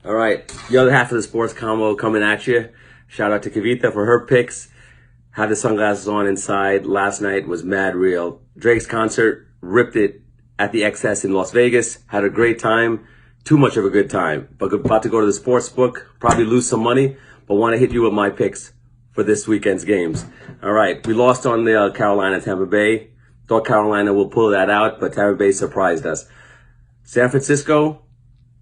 All right, the other half of the sports combo coming at you. Shout out to Kavita for her picks. Had the sunglasses on inside. Last night was mad real. Drake's concert, ripped it at the XS in Las Vegas. Had a great time. Too much of a good time. But about to go to the sports book. Probably lose some money, but want to hit you with my picks for this weekend's games. All right, we lost on the Carolina Tampa Bay. Thought Carolina will pull that out, but Tampa Bay surprised us. San Francisco,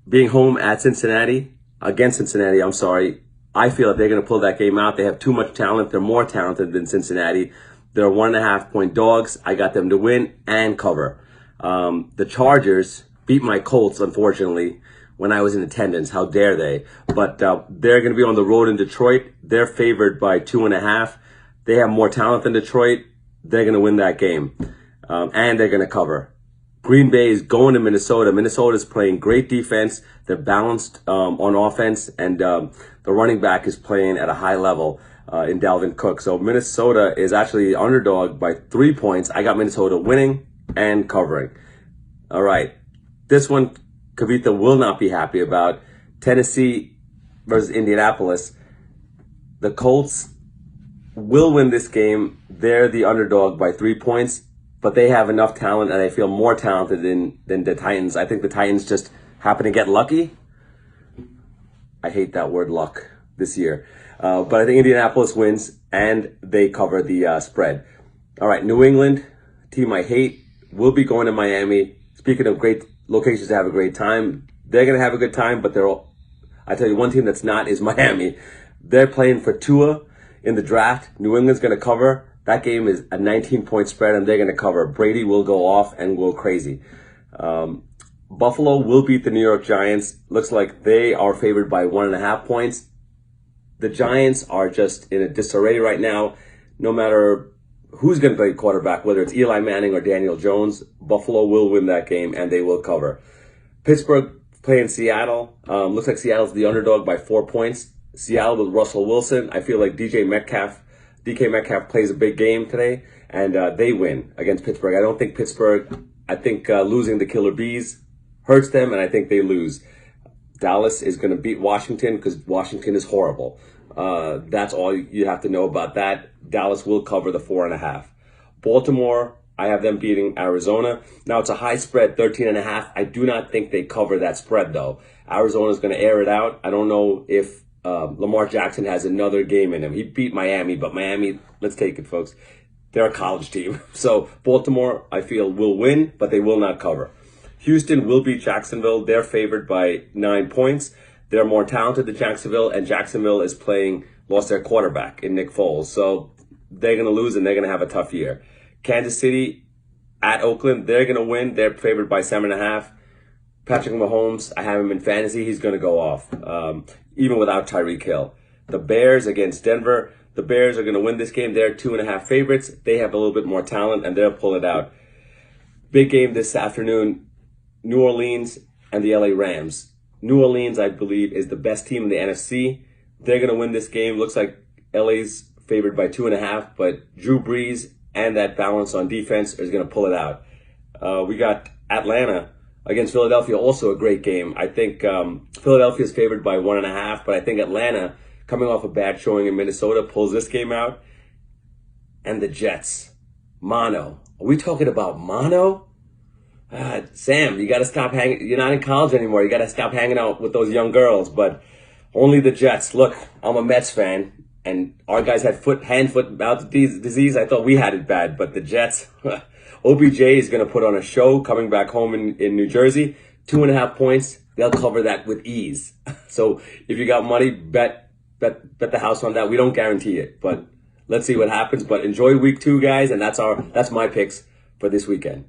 being home at Cincinnati, against Cincinnati, I'm sorry. I feel that they're going to pull that game out. They have too much talent. They're more talented than Cincinnati. They're 1.5 point dogs. I got them to win and cover. The Chargers beat my Colts, unfortunately, when I was in attendance. How dare they? But they're going to be on the road in Detroit. They're favored by 2.5. They have more talent than Detroit. They're going to win that game. And they're going to cover. Green Bay is going to Minnesota. Minnesota's playing great defense. They're balanced on offense, and the running back is playing at a high level in Dalvin Cook. So Minnesota is actually the underdog by 3 points. I got Minnesota winning and covering. All right. This one, Kavita will not be happy about. Tennessee versus Indianapolis. The Colts will win this game. They're the underdog by 3 points. But they have enough talent, and I feel more talented than the Titans. I think the Titans just happen to get lucky. I hate that word luck this year. But I think Indianapolis wins, and they cover the spread. All right, New England, team I hate, will be going to Miami. Speaking of great locations to have a great time, they're going to have a good time, but I tell you, one team that's not is Miami. They're playing for Tua in the draft. New England's going to cover. That game is a 19-point spread, and they're going to cover. Brady will go off and go crazy. Buffalo will beat the New York Giants. Looks like they are favored by 1.5 points. The Giants are just in a disarray right now. No matter who's going to play quarterback, whether it's Eli Manning or Daniel Jones, Buffalo will win that game, and they will cover. Pittsburgh playing Seattle. Looks like Seattle's the underdog by 4 points. Seattle with Russell Wilson. I feel like DK Metcalf plays a big game today, and they win against Pittsburgh. I think losing the Killer Bees hurts them, and I think they lose. Dallas is going to beat Washington because Washington is horrible. That's all you have to know about that. Dallas will cover the 4.5. Baltimore, I have them beating Arizona. Now, it's a high spread, 13.5. I do not think they cover that spread, though. Arizona's going to air it out. I don't know if Lamar Jackson has another game in him. He beat Miami, but Miami, let's take it, folks. They're a college team. So Baltimore, I feel, will win, but they will not cover. Houston will beat Jacksonville. They're favored by 9 points. They're more talented than Jacksonville, and Jacksonville is lost their quarterback in Nick Foles. So they're going to lose, and they're going to have a tough year. Kansas City at Oakland, they're going to win. They're favored by 7.5. Patrick Mahomes, I have him in fantasy. He's going to go off, even without Tyreek Hill. The Bears against Denver. The Bears are going to win this game. They're 2.5 favorites. They have a little bit more talent, and they'll pull it out. Big game this afternoon, New Orleans and the LA Rams. New Orleans, I believe, is the best team in the NFC. They're going to win this game. Looks like LA's favored by 2.5, but Drew Brees and that balance on defense is going to pull it out. We got Atlanta against Philadelphia, also a great game. I think Philadelphia is favored by 1.5, but I think Atlanta, coming off a bad showing in Minnesota, pulls this game out. And the Jets, mono. Are we talking about mono? Sam, you got to stop hanging. You're not in college anymore. You got to stop hanging out with those young girls. But only the Jets. Look, I'm a Mets fan, and our guys had hand, foot, mouth disease. I thought we had it bad, but the Jets. OBJ is going to put on a show coming back home in New Jersey. 2.5 points. They'll cover that with ease. So if you got money, bet the house on that. We don't guarantee it, but let's see what happens. But enjoy week 2, guys, and that's my picks for this weekend.